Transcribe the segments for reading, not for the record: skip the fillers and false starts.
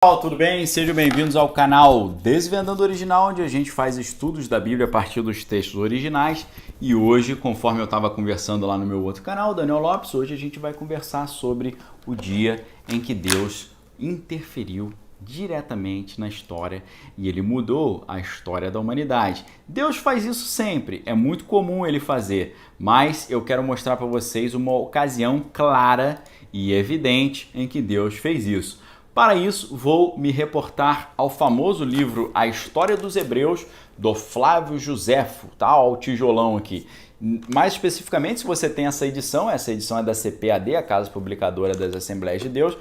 Pessoal, tudo bem? Sejam bem-vindos ao canal Desvendando Original, onde a gente faz estudos da Bíblia a partir dos textos originais. E hoje, conforme eu estava conversando lá no meu outro canal, Daniel Lopes, hoje a gente vai conversar sobre o dia em que Deus interferiu diretamente na história e ele mudou a história da humanidade. Deus faz isso sempre, é muito comum ele fazer, mas eu quero mostrar para vocês uma ocasião clara e evidente em que Deus fez isso. Para isso, vou me reportar ao famoso livro A História dos Hebreus, do Flávio Joséfo, tá? Ao tijolão aqui. Mais especificamente, se você tem essa edição é da CPAD, a Casa Publicadora das Assembleias de Deus.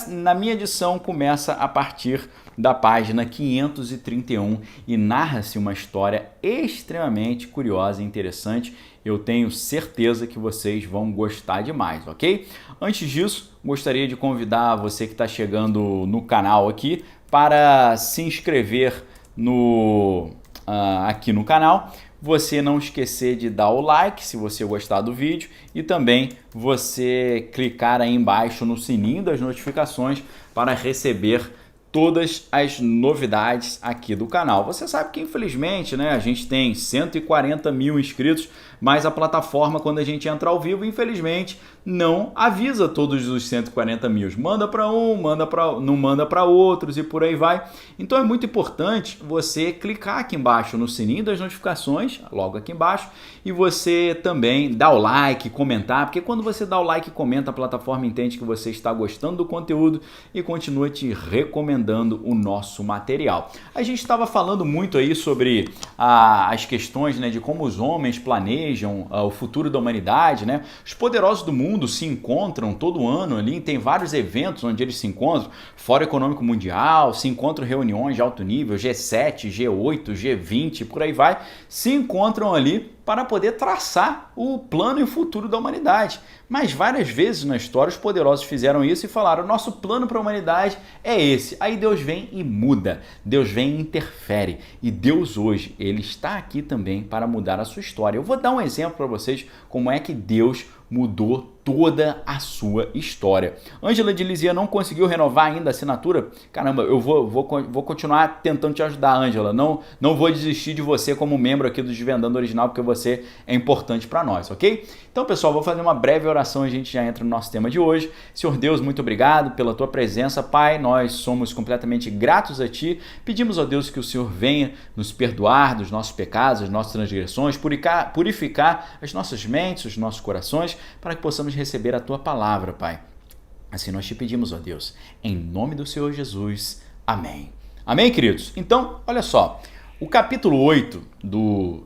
Na minha edição começa a partir da página 531 e narra-se uma história extremamente curiosa e interessante. Eu tenho certeza que vocês vão gostar demais, ok? Antes disso, gostaria de convidar você que está chegando no canal aqui para se inscrever aqui no canal. Você não esquecer de dar o like se você gostar do vídeo e também você clicar aí embaixo no sininho das notificações para receber todas as novidades aqui do canal. Você sabe que infelizmente, né, a gente tem 140 mil inscritos, mas a plataforma, quando a gente entra ao vivo, infelizmente não avisa todos os 140 mil. Manda para um, não manda para outros e por aí vai. Então é muito importante você clicar aqui embaixo no sininho das notificações, logo aqui embaixo, e você também dá o like, comentar, porque quando você dá o like e comenta, a plataforma entende que você está gostando do conteúdo e continua te recomendando o nosso material. A gente estava falando muito aí sobre as questões, né, de como os homens planejam o futuro da humanidade, né? Os poderosos do mundo se encontram todo ano ali, tem vários eventos onde eles se encontram, Fórum Econômico Mundial, se encontram reuniões de alto nível, G7, G8, G20, por aí vai, se encontram ali para poder traçar o plano e o futuro da humanidade. Mas várias vezes na história os poderosos fizeram isso e falaram: nosso plano para a humanidade é esse. Aí Deus vem e muda, Deus vem e interfere. E Deus hoje, ele está aqui também para mudar a sua história. Eu vou dar um exemplo para vocês como é que Deus mudou toda a sua história. Ângela de Lizia não conseguiu renovar ainda a assinatura? Caramba, eu vou continuar tentando te ajudar, Ângela. Não vou desistir de você como membro aqui do Desvendando Original, porque você é importante para nós, ok? Então, pessoal, vou fazer uma breve oração e a gente já entra no nosso tema de hoje. Senhor Deus, muito obrigado pela tua presença, Pai. Nós somos completamente gratos a Ti. Pedimos a Deus que o Senhor venha nos perdoar dos nossos pecados, das nossas transgressões, purificar as nossas mentes, os nossos corações, para que possamos receber a Tua palavra, Pai. Assim nós te pedimos, ó Deus, em nome do Senhor Jesus. Amém. Amém, queridos? Então, olha só, o capítulo 8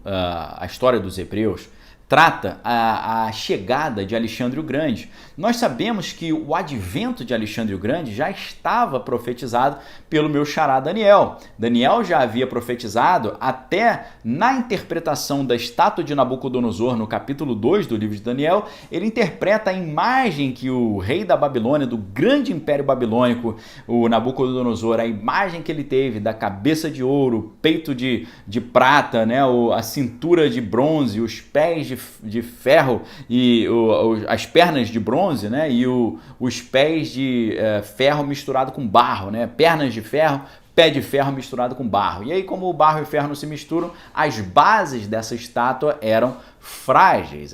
a história dos Hebreus trata a chegada de Alexandre o Grande. Nós sabemos que o advento de Alexandre o Grande já estava profetizado pelo meu xará Daniel. Daniel já havia profetizado até na interpretação da estátua de Nabucodonosor, no capítulo 2 do livro de Daniel. Ele interpreta a imagem que o rei da Babilônia, do grande império babilônico, o Nabucodonosor, a imagem que ele teve da cabeça de ouro, o peito de prata, né, a cintura de bronze, os pés de ferro e as pernas de bronze, né, e os pés de ferro misturado com barro, né, pernas de ferro, pé de ferro misturado com barro. E aí, como o barro e o ferro não se misturam, as bases dessa estátua eram frágeis,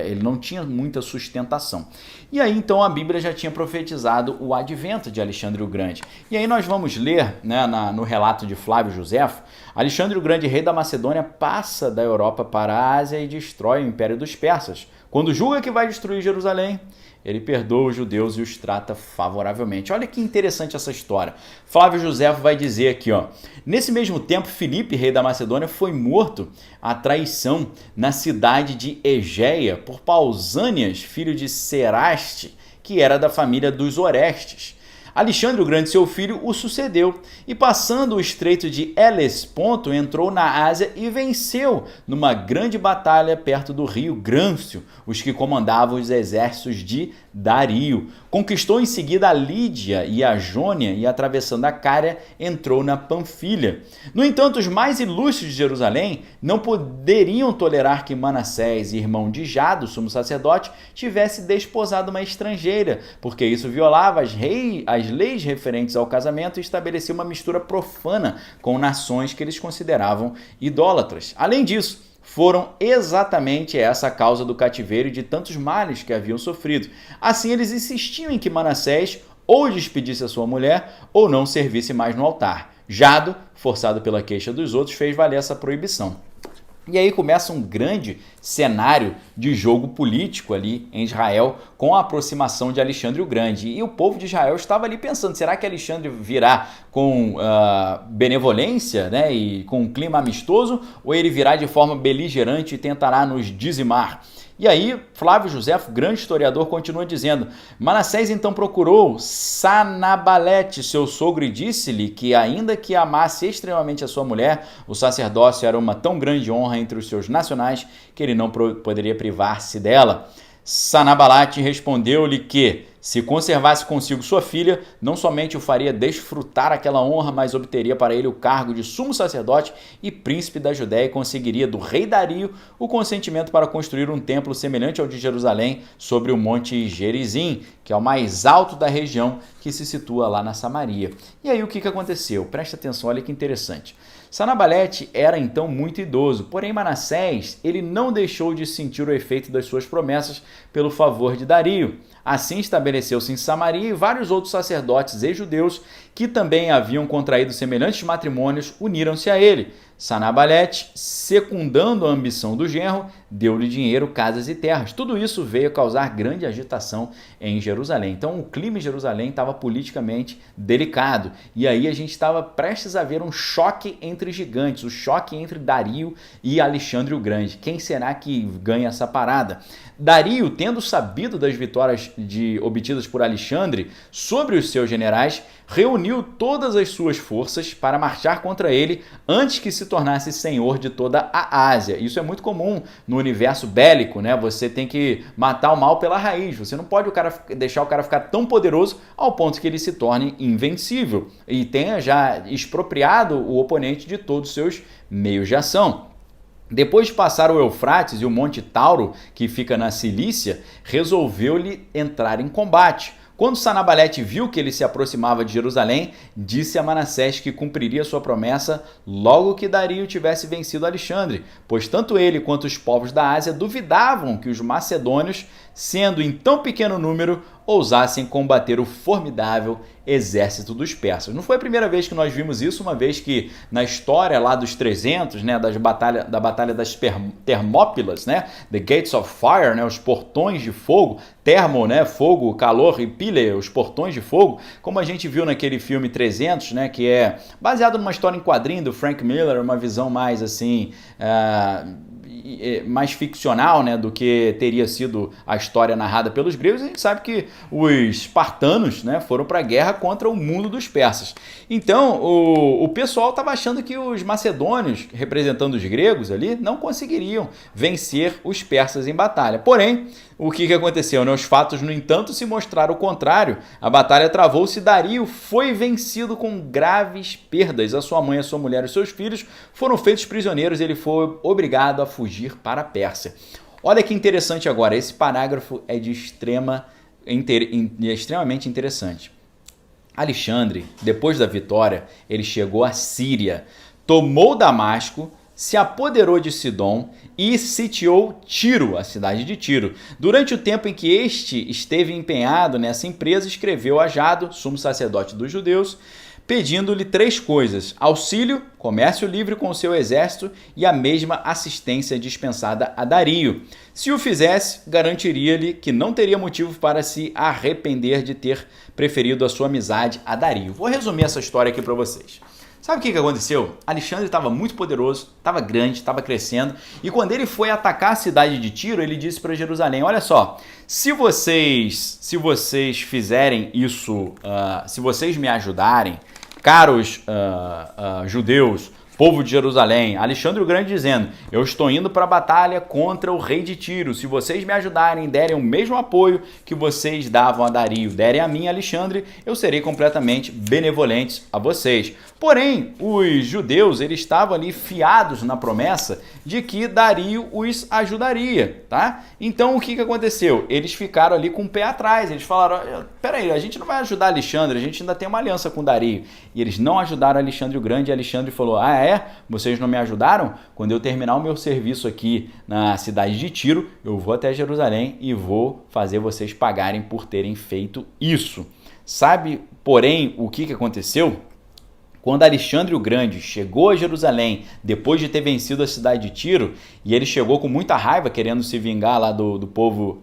ele não tinha muita sustentação. E aí, então, a Bíblia já tinha profetizado o advento de Alexandre o Grande. E aí nós vamos ler, né, no relato de Flávio Joséfo, Alexandre o Grande, rei da Macedônia, passa da Europa para a Ásia e destrói o Império dos Persas. Quando julga que vai destruir Jerusalém, ele perdoa os judeus e os trata favoravelmente. Olha que interessante essa história. Flávio Joséfo vai dizer aqui, ó: nesse mesmo tempo, Filipe, rei da Macedônia, foi morto à traição na cidade de Egeia por Pausânias, filho de Seraste, que era da família dos Orestes. Alexandre o Grande, seu filho, o sucedeu, e passando o estreito de Helesponto, entrou na Ásia e venceu numa grande batalha perto do rio Grâncio os que comandavam os exércitos de Dario. Conquistou em seguida a Lídia e a Jônia e, atravessando a Cária, entrou na Panfilha. No entanto, os mais ilustres de Jerusalém não poderiam tolerar que Manassés, irmão de Jado, sumo sacerdote, tivesse desposado uma estrangeira, porque isso violava as leis referentes ao casamento e estabelecia uma mistura profana com nações que eles consideravam idólatras. Além disso, foram exatamente essa a causa do cativeiro e de tantos males que haviam sofrido. Assim, eles insistiam em que Manassés ou despedisse a sua mulher ou não servisse mais no altar. Jado, forçado pela queixa dos outros, fez valer essa proibição. E aí começa um grande cenário de jogo político ali em Israel com a aproximação de Alexandre o Grande. E o povo de Israel estava ali pensando, será que Alexandre virá com benevolência, né, e com um clima amistoso, ou ele virá de forma beligerante e tentará nos dizimar? E aí, Flávio Josefo, grande historiador, continua dizendo: Manassés então procurou Sanabalete, seu sogro, e disse-lhe que, ainda que amasse extremamente a sua mulher, o sacerdócio era uma tão grande honra entre os seus nacionais que ele não poderia privar-se dela. Sanabalate respondeu-lhe que, se conservasse consigo sua filha, não somente o faria desfrutar aquela honra, mas obteria para ele o cargo de sumo sacerdote e príncipe da Judéia e conseguiria do rei Dario o consentimento para construir um templo semelhante ao de Jerusalém sobre o monte Gerizim, que é o mais alto da região, que se situa lá na Samaria. E aí o que aconteceu? Presta atenção, olha que interessante. Sanabalete era então muito idoso, porém Manassés ele não deixou de sentir o efeito das suas promessas pelo favor de Dario. Assim estabeleceu-se em Samaria e vários outros sacerdotes e judeus que também haviam contraído semelhantes matrimônios uniram-se a ele. Sanabalete, secundando a ambição do genro, deu-lhe dinheiro, casas e terras. Tudo isso veio a causar grande agitação em Jerusalém. Então o clima em Jerusalém estava politicamente delicado. E aí a gente estava prestes a ver um choque entre gigantes, o choque entre Dario e Alexandre o Grande. Quem será que ganha essa parada? Dario, tendo sabido das vitórias obtidas por Alexandre sobre os seus generais, reuniu todas as suas forças para marchar contra ele antes que se tornasse senhor de toda a Ásia. Isso é muito comum no universo bélico, né? Você tem que matar o mal pela raiz. Você não pode deixar o cara ficar tão poderoso ao ponto que ele se torne invencível e tenha já expropriado o oponente de todos os seus meios de ação. Depois de passar o Eufrates e o Monte Tauro, que fica na Cilícia, resolveu-lhe entrar em combate. Quando Sanabalete viu que ele se aproximava de Jerusalém, disse a Manassés que cumpriria sua promessa logo que Dario tivesse vencido Alexandre, pois tanto ele quanto os povos da Ásia duvidavam que os macedônios, sendo em tão pequeno número, ousassem combater o formidável exército dos persas. Não foi a primeira vez que nós vimos isso, uma vez que na história lá dos 300, né, da batalha das Termópilas, né, The Gates of Fire, né, os portões de fogo, termo, né, fogo, calor, e pile, os portões de fogo, como a gente viu naquele filme 300, né, que é baseado numa história em quadrinho do Frank Miller, uma visão mais assim, mais ficcional, né, do que teria sido a história narrada pelos gregos. A gente sabe que os espartanos, né, foram para a guerra contra o mundo dos persas. Então, o pessoal estava achando que os macedônios, representando os gregos ali, não conseguiriam vencer os persas em batalha. Porém, o que aconteceu? Né? Os fatos, no entanto, se mostraram o contrário. A batalha travou-se e Dario foi vencido com graves perdas. A sua mãe, a sua mulher e os seus filhos foram feitos prisioneiros e ele foi obrigado a fugir para a Pérsia. Olha que interessante agora, esse parágrafo é de extremamente interessante. Alexandre, depois da vitória, ele chegou à Síria, tomou Damasco, se apoderou de Sidom e sitiou Tiro, a cidade de Tiro. Durante o tempo em que este esteve empenhado nessa empresa, escreveu a Jado, sumo sacerdote dos judeus, pedindo-lhe 3 coisas: auxílio, comércio livre com o seu exército e a mesma assistência dispensada a Dario. Se o fizesse, garantiria-lhe que não teria motivo para se arrepender de ter preferido a sua amizade a Dario. Vou resumir essa história aqui para vocês. Sabe o que aconteceu? Alexandre estava muito poderoso, estava grande, estava crescendo, e quando ele foi atacar a cidade de Tiro, ele disse para Jerusalém: olha só, se vocês fizerem isso, se vocês me ajudarem, caros judeus, povo de Jerusalém, Alexandre o Grande dizendo: eu estou indo para a batalha contra o rei de Tiro. Se vocês me ajudarem, derem o mesmo apoio que vocês davam a Dario, derem a mim, Alexandre, eu serei completamente benevolente a vocês. Porém, os judeus, eles estavam ali fiados na promessa de que Dario os ajudaria, tá? Então, o que aconteceu? Eles ficaram ali com o pé atrás, eles falaram: peraí, a gente não vai ajudar Alexandre, a gente ainda tem uma aliança com Dario. E eles não ajudaram Alexandre o Grande, e Alexandre falou: ah é? Vocês não me ajudaram? Quando eu terminar o meu serviço aqui na cidade de Tiro, eu vou até Jerusalém e vou fazer vocês pagarem por terem feito isso. Sabe, porém, o que aconteceu? Quando Alexandre o Grande chegou a Jerusalém, depois de ter vencido a cidade de Tiro, e ele chegou com muita raiva, querendo se vingar lá do povo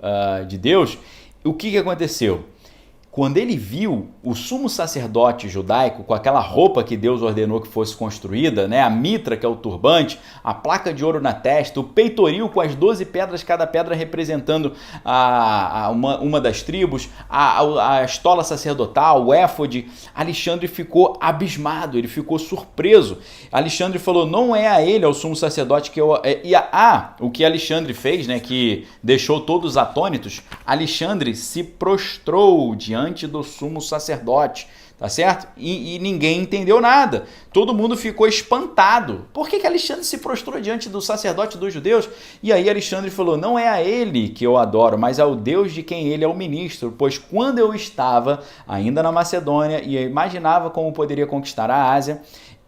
de Deus, o que aconteceu? Quando ele viu o sumo sacerdote judaico com aquela roupa que Deus ordenou que fosse construída, né, a mitra, que é o turbante, a placa de ouro na testa, o peitoril com as 12 pedras, cada pedra representando uma das tribos, a estola sacerdotal, o éfode, Alexandre ficou abismado, ele ficou surpreso. Alexandre falou: não é a ele, ao sumo sacerdote, que eu... o que Alexandre fez, né, que deixou todos atônitos, Alexandre se prostrou diante do sumo sacerdote, tá certo? E ninguém entendeu nada. Todo mundo ficou espantado. Por que Alexandre se prostrou diante do sacerdote dos judeus? E aí Alexandre falou: não é a ele que eu adoro, mas ao Deus de quem ele é o ministro, pois quando eu estava ainda na Macedônia e imaginava como poderia conquistar a Ásia,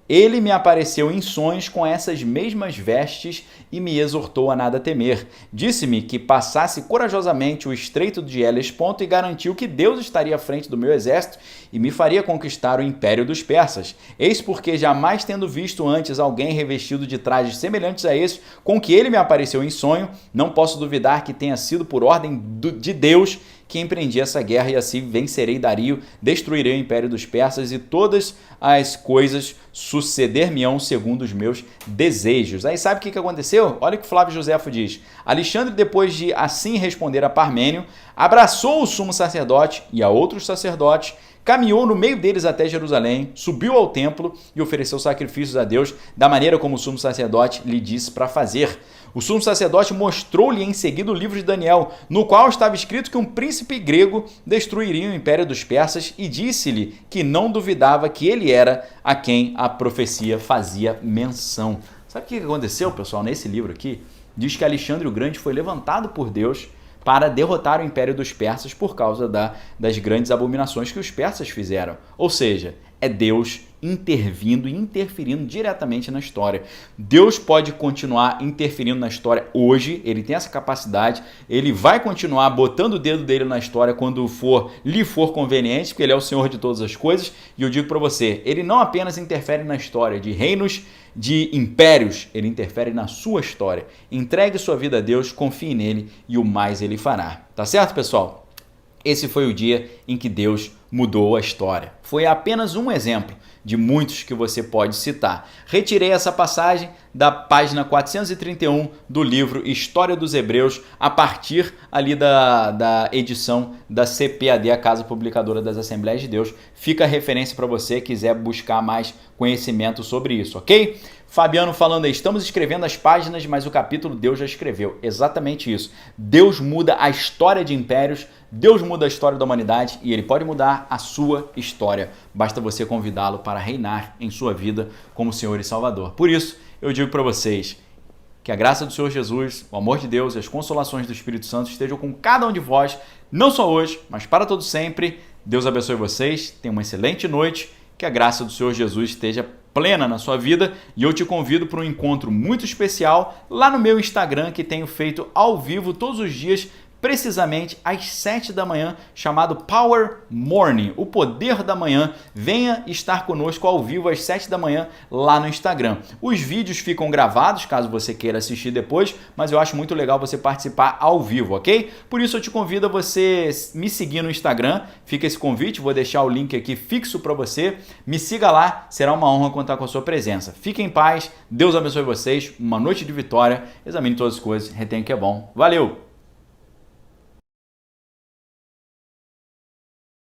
ele me apareceu em sonhos com essas mesmas vestes e me exortou a nada temer. Disse-me que passasse corajosamente o estreito de Helesponto e garantiu que Deus estaria à frente do meu exército e me faria conquistar o império dos persas. Eis porque, jamais tendo visto antes alguém revestido de trajes semelhantes a esse, com que ele me apareceu em sonho, não posso duvidar que tenha sido por ordem de Deus que empreendi essa guerra, e assim vencerei Dario, destruirei o império dos persas e todas as coisas suceder-me-ão segundo os meus desejos. Aí sabe o que aconteceu? Olha o que Flávio Josefo diz. Alexandre, depois de assim responder a Parmênio, abraçou o sumo sacerdote e a outros sacerdotes, caminhou no meio deles até Jerusalém, subiu ao templo e ofereceu sacrifícios a Deus da maneira como o sumo sacerdote lhe disse para fazer. O sumo sacerdote mostrou-lhe em seguida o livro de Daniel, no qual estava escrito que um príncipe grego destruiria o império dos persas, e disse-lhe que não duvidava que ele era a quem a profecia fazia menção. Sabe o que aconteceu, pessoal, nesse livro aqui? Diz que Alexandre o Grande foi levantado por Deus para derrotar o império dos persas por causa das grandes abominações que os persas fizeram. Ou seja, é Deus intervindo e interferindo diretamente na história. Deus pode continuar interferindo na história hoje, ele tem essa capacidade, ele vai continuar botando o dedo dele na história quando lhe for conveniente, porque ele é o Senhor de todas as coisas, e eu digo para você, ele não apenas interfere na história de reinos, de impérios, ele interfere na sua história. Entregue sua vida a Deus, confie nele e o mais ele fará. Tá certo, pessoal? Esse foi o dia em que Deus mudou a história. Foi apenas um exemplo de muitos que você pode citar. Retirei essa passagem da página 431 do livro História dos Hebreus, a partir ali da edição da CPAD, a Casa Publicadora das Assembleias de Deus. Fica a referência para você quiser buscar mais conhecimento sobre isso, ok? Fabiano falando aí, estamos escrevendo as páginas, mas o capítulo Deus já escreveu. Exatamente isso. Deus muda a história de impérios, Deus muda a história da humanidade e ele pode mudar a sua história. Basta você convidá-lo para reinar em sua vida como Senhor e Salvador. Por isso, eu digo para vocês que a graça do Senhor Jesus, o amor de Deus e as consolações do Espírito Santo estejam com cada um de vós, não só hoje, mas para todo sempre. Deus abençoe vocês, tenham uma excelente noite, que a graça do Senhor Jesus esteja plena na sua vida, e eu te convido para um encontro muito especial lá no meu Instagram, que tenho feito ao vivo todos os dias, precisamente às 7 da manhã, chamado Power Morning, o poder da manhã. Venha estar conosco ao vivo às 7 da manhã lá no Instagram. Os vídeos ficam gravados, caso você queira assistir depois, mas eu acho muito legal você participar ao vivo, ok? Por isso eu te convido a você me seguir no Instagram, fica esse convite, vou deixar o link aqui fixo para você. Me siga lá, será uma honra contar com a sua presença. Fiquem em paz, Deus abençoe vocês, uma noite de vitória, examine todas as coisas, retenha o que é bom. Valeu!